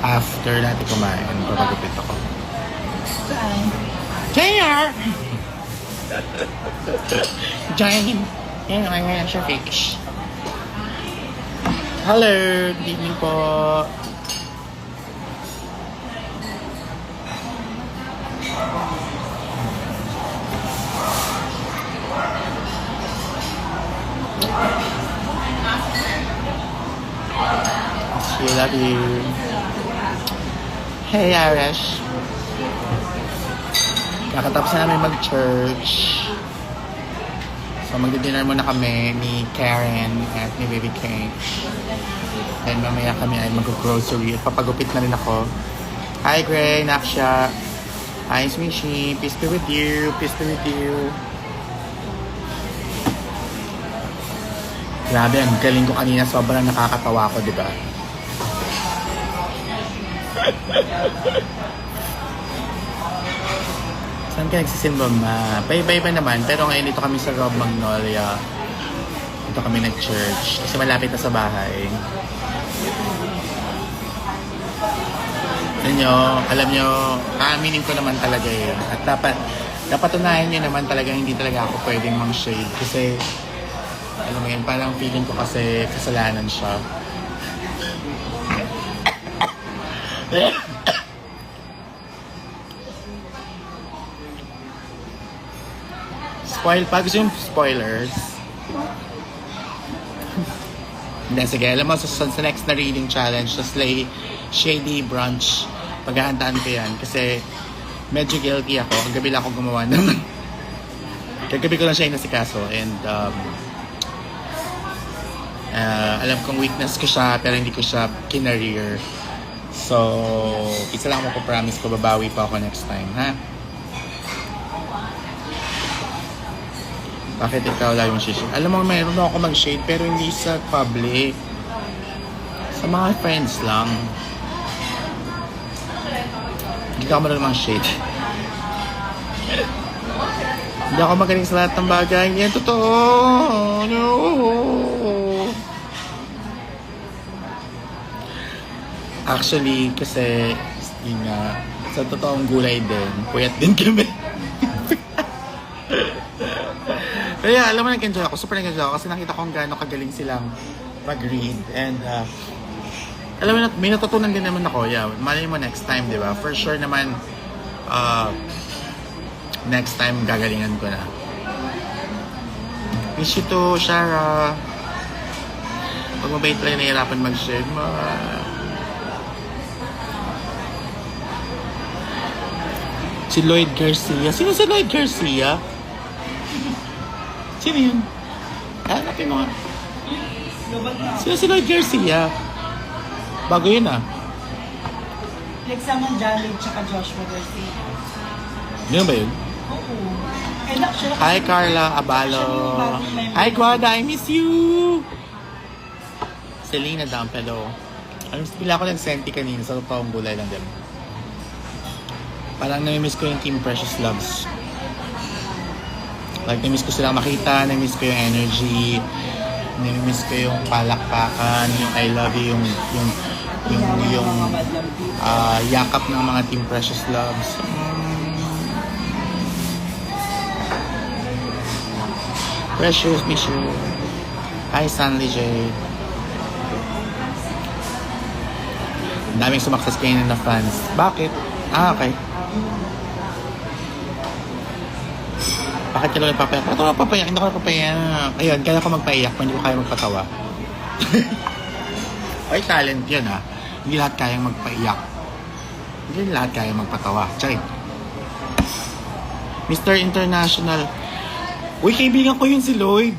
After natin kumain, papagupit ako. Saan? Junior! Join! Yan, ngayon siya fish. Hello! Good evening po. I love you. Hey, Irish. Kakatapos na namin mag-church. So, magdi-dinner muna kami ni Karen at ni Baby Kate. Then, mamaya kami ay mag-grocery at papagupit na rin ako. Hi, Gray, Naksha. Hi, Smishi. Peace be with you. Peace be with you. Grabe, ang galing ko kanina. Sobrang nakakatawa ko, di ba? Saan ka nagsisimba, ma? Bye-bye naman. Pero ngayon dito kami sa Rob Magnolia. Dito kami nag-church. Kasi malapit na sa bahay. Alam nyo, aaminin ko naman talaga eh. At dapat unahin nyo naman talaga hindi talaga ako pwedeng mang-shade. Kasi, alam mo yun, parang feeling ko kasi kasalanan siya. Pag gusto yung spoilers. Hindi, sige. Alam mo, sa next na reading challenge, sa Slay Shady Brunch, paghahandaan ko yan. Kasi medyo guilty ako. Ang gabi lang ako gumawa naman. Kagabi ko lang siya inasikaso. And alam kong weakness ko siya, pero hindi ko siya kinareer. So, isa lang ako promise ko, babawi pa ako next time, ha? Bakit ikaw lagi mag-shade? Alam mo, mayroon ako mag-shade, pero hindi sa public. Sa mga friends lang. Hindi ako marunong mag-shade. Hindi ako magaling sa lahat ng bagay. Yan, totoo! No! Actually, kasi yun nga, sa totoong gulay din, puyat din kami. Kaya alam mo, nag-enjoy ako, super nag-enjoy ako kasi nakita ko kung gaano kagaling silang mag-read. And alam mo, may natutunan din naman ako. Yeah, malay mo next time, di ba? For sure naman, next time gagalingan ko na. Miss you too, Shara. Pag mabait lang, nahihirapan mag-share mo. Si Lloyd Garcia. Sino si Lloyd Garcia? Sino yun? Hanapin mo nga. Sino si Lloyd Garcia? Bago yun ah. Nagsama Jalig tsaka Joshua Garcia. Ganun ba yun? Oo. Actually, Hi Carla Abalo. Hi Guada, I miss you! Selena Dampelo. Bila ako nagsenti kanina sa totoong gulay lang din. Parang nami-miss ko yung Team Precious Loves. Like, nami-miss ko silang makita, nami-miss ko yung energy, nami-miss ko yung palakpakan, yung I love you, yung yakap ng mga Team Precious Loves. Precious, miss you. Hi, Stanley J. Ang daming sumakses kayo na fans. Bakit? Okay. Bakit ka lang papayak? Bakit ako papayak? Hindi ako papayak. Ayun, kaya ako magpaiyak kung hindi ko kaya magpatawa. Ay, talent yun ha. Hindi lahat kayang magpaiyak. Hindi lahat kayang magpatawa. Charing. Mr. International. Uy, kaibigan ko yun si Lloyd.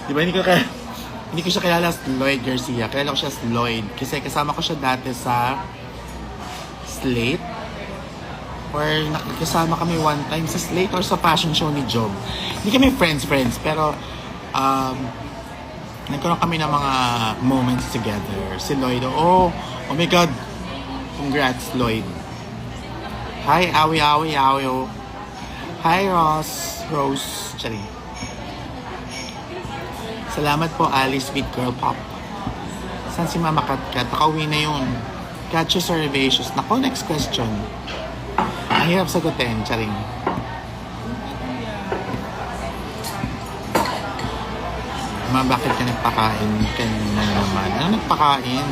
Di ba, hindi ko siya kilala si Lloyd Garcia. Kilala ko siya si Lloyd. Kasi kasama ko siya dati sa Slate. Or nakikasama kami one time sa Slate or sa fashion show ni Job. Hindi kami friends, pero nagkaroon kami ng mga moments together. Si Lloyd, oh my God. Congrats, Lloyd. Hi, Awi. Hi, Rose. Salamat po, Alice, Sweet Girl Pop. Saan si Mama Katkat? Nakauwi na yun. Catches or Herbaceous? Nako, next question. Ang hirap sagutin, charing. Ma, bakit ka nagpakain kanina naman? Ano nagpakain?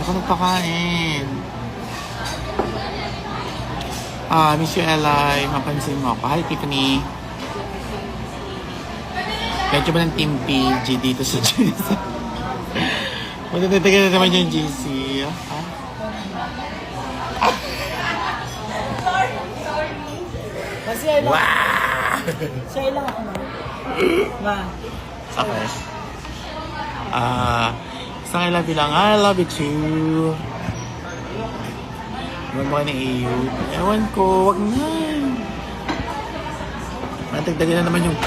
Ako nagpakain. Miss you, Eli. Mapansin mo ako. Hi, Tiffany. Medyo ba ng Team PG dito sa GC? Matatagal na naman yung GC. Kasi I love, Wow! share lang ako. Ma. Okay. Isang I love you lang. I love you too. Ewan mo ka na iyo. Ewan ko, wag na. Natagdagan na naman yung...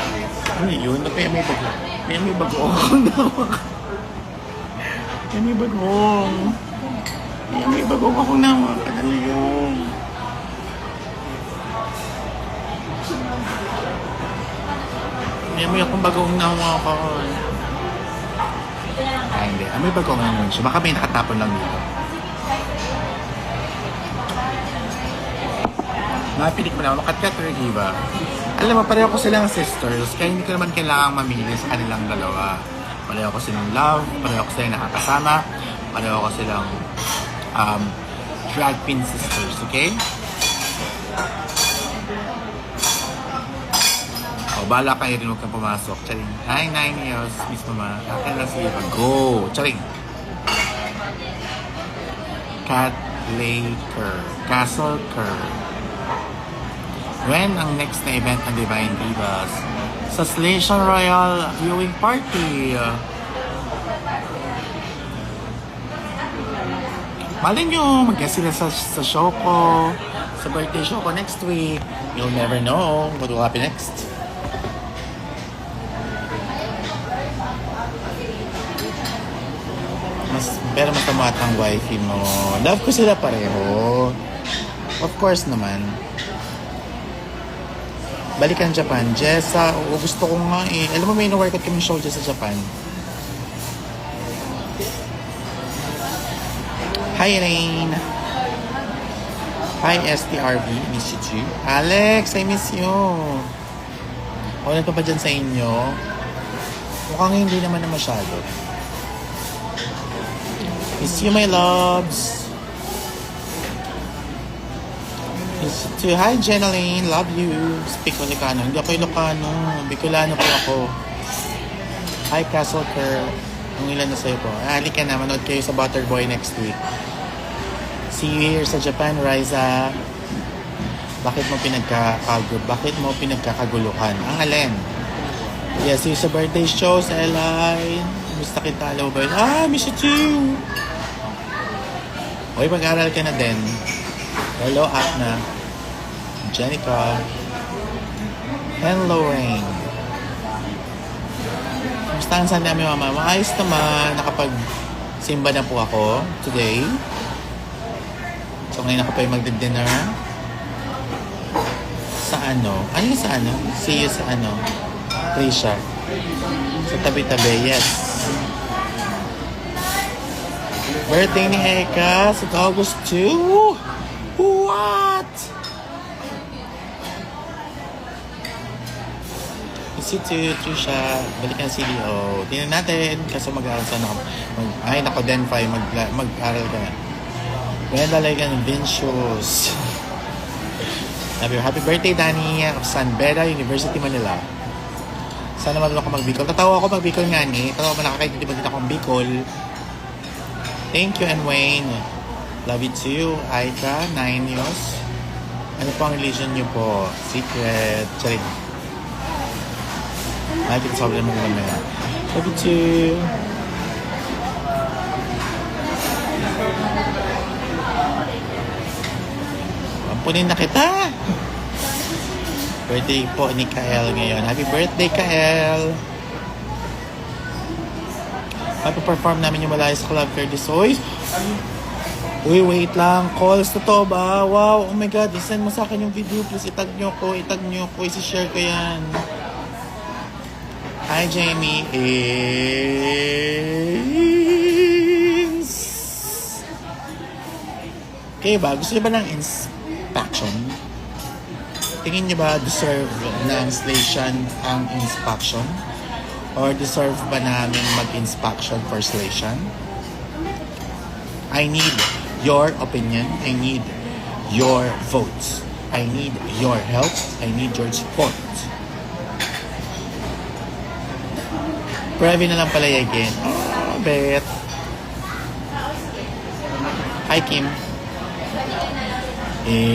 Ano yun? Kaya may bago. Kaya may bago. Kaya may bagong. Kaya may bagong ako naman. Ano yun? Kaya may akong bagong nawa ako. Hindi. May bagong naman siya. Baka may nakatapon lang dito. Napilik mo na. Makatkat or iba. Alam mo, pareho ko silang sisters. Kaya hindi ko naman kailangang mamili sa kanilang dalawa. Pareho ko silang love. Pareho ko silang nakakasama. Pareho ko silang drag queen sisters. Okay? O, bala kayo rin huwag kang pumasok. Charing. Hi, 9 years. Miss Mama. Akin lang si Eva. Go! Charing. Cat Laker. Castle Kerr. When ang next na event ng Divine Divas? Sa Slation Royal viewing party. Malay nyo, mag-guest sila sa show ko. Sa birthday show ko next week. You'll never know what will happen next. Pero matamat ang wifey mo. Love ko sila pareho. Of course naman. Balikan Japan. Jessa, gusto ko nga eh. Alam mo, may in-workout kami show sa Japan. Hi, Rain. Hi, STRV. Miss you too. Alex, I miss you. Wala pa ba dyan sa inyo? Mukhang hindi naman na masyado. Miss you, my loves. Miss you too. Hi, Jenaline. Love you. Speak Ilocano. Hindi ako Ilocano. Bicolano po ako. Hi, Castle Kerr. Ang ilan na sa'yo po. Halika na. Manood kayo sa Butterboy next week. See you here sa Japan, Riza. Bakit mo pinagkakaguluhan? Ang alin? Yes, see you sa birthday show sa LI. Gusto kita, alam mo ba? Miss you too. Hoy, mag-aral ka na din. Hello, Akna. Jenica. Hello, Rain. Kamusta ang Sunday, Mama? Maayos naman. Nakapag-simba na po ako today. So, ngayon ako pa yung magdi-dinner. Sa ano? Ano yung sa ano? See you sa ano? Trisha. Sa tabi-tabi, yes. Birthday ni Eka sa August 2. What? Miss you too, Trisha. Balikan si Leo. Tingnan natin. Kaso mag-aaral sana ako. Ay, nako, Den 5. Mag-aaral ka na. Gwenda Legan Vincius. Happy birthday, Danny, of San Beda University, Manila. Sana marunong ako mag-Bicol. Tatawa ako mag-Bicol nga ni. Tatawa mo nakakaintindi ba din akong Bicol. Thank you, and Wayne. Love you too. Aika, 9 years. Ano po ang religion niyo po? Secret. Charing. Nakikita sa naman naman na yan. Love you too. Ampunin na kita. Birthday po ni Kael ngayon. Happy birthday, Kael. Perform namin yung Malaya sa Club Fair this Uy, wait lang. Calls, totoo ba? Wow, oh my God. Send mo sa akin yung video. Please, itag nyo ko. Isi-share ko yan. Hi, Jamie. Kayo ba? Gusto niyo ba ng inspection? Tingin niyo ba deserve ng station ang inspection? Or deserve ba namin mag-inspection for station? I need your opinion. I need your votes. I need your help. I need your support. Preview na lang pala again. Oh, bet. Hi, Kim. Action!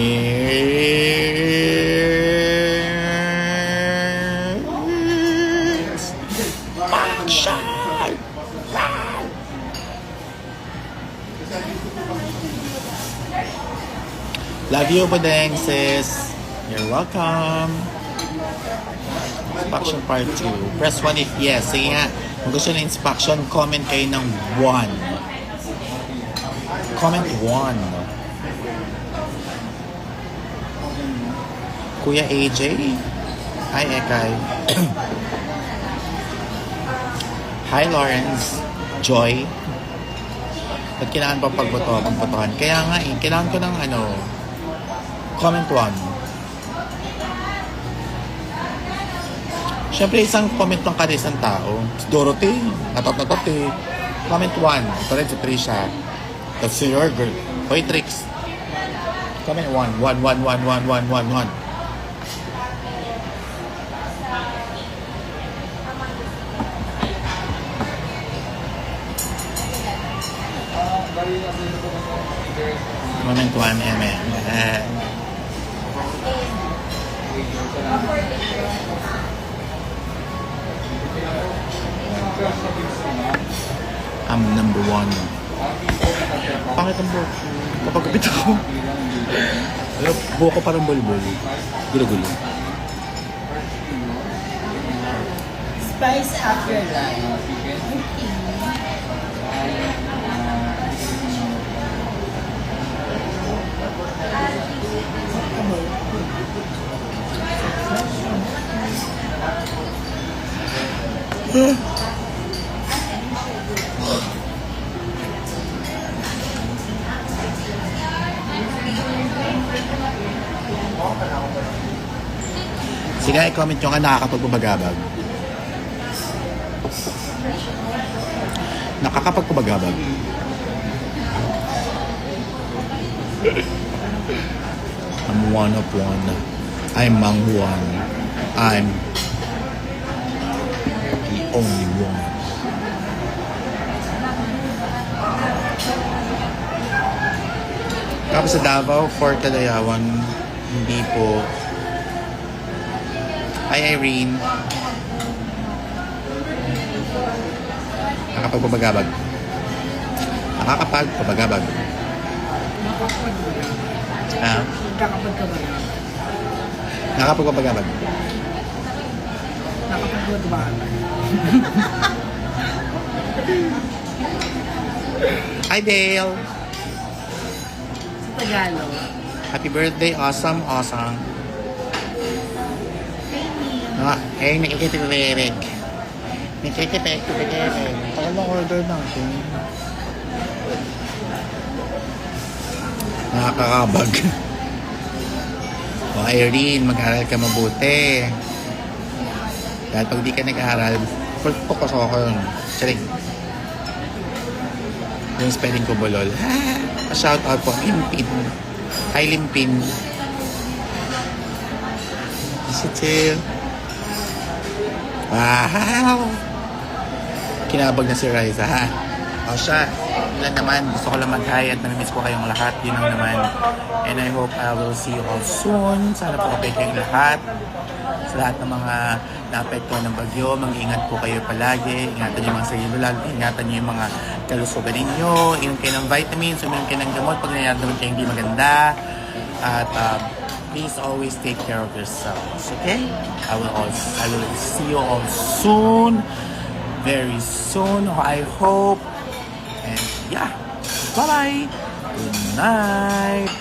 Love you, Budeng, sis. You're welcome. Inspection part 2. Press 1 if yes. Sige nga. Kung gusto na inspection, comment kayo ng 1. Comment 1. Kuya AJ. Hi, Ekay. Hi, Lawrence. Joy. Ba't kailangan pa pagbotohan? Kaya nga kailangan ko ng comment 1. Siyempre, isang comment lang kada isang tao. Si Dorothy, natot eh. Comment 1. Ito rin si Trisha. That's your girl. Hoy, Trix. Comment 1. 1. Comment 1, I'm number 1. Pangit ang buhok. Kapagkapit ako. Alam, buhok ko parang bulbul. Gulo-gulo. Spice up your life. Sige, i-comment nyo nga nakakapagpabagabag. Nakakapagpabagabag. I'm one of one. I'm mang one. I'm the only one. Tapos sa Davao, for Kalayawan, hindi po. Hi, Irene. Nakakapagpabagabag. Nakakapagpabagabag. Ah? Nakakapagpabagabag. Hi, Dale. Sa Tagalog. Happy birthday, awesome. Nakikitipirek. Tagal lang order natin. Nakakabag. O Irene, mag-aral ka mabuti. Dahil pag di ka nag-aaral, focus ako yun. Charing. Yung spelling ko bolol. Shout out po, Limpin. Hi, Limpin. Is it chill? Wow! Kinabag na si Raisa, ha? O siya, ilan naman, gusto ko lang mag-hi at namimiss ko kayong lahat, yun lang naman. And I hope I will see you all soon. Sana po okay kayong lahat. Sa lahat ng mga naapektuhan ng bagyo, mag-ingat po kayo palagi. Ingatan niyo yung mga sarili lalo. Ingatan niyo yung mga kalusugan ninyo. Inom kayo ng vitamins, uminom kayo ng gamot pag nangyayari kayo hindi maganda. At please always take care of yourselves, okay? I will see you all soon, very soon, I hope. And yeah, bye-bye. Good night.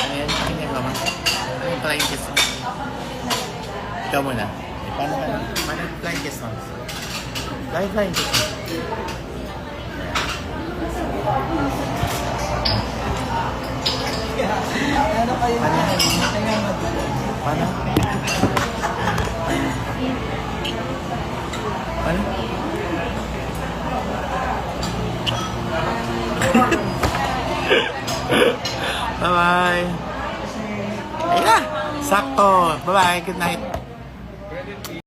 Ayan, tingnan mo. Ano pala yung kiss? Ikaw muna. Paano ka? Paano? Flying kiss mo. Flying kiss mo. Ano kayo na? Paano? Kaya mag- Paano? Paano? Bye-bye. Ayun na. Sakto. Bye-bye. Good night.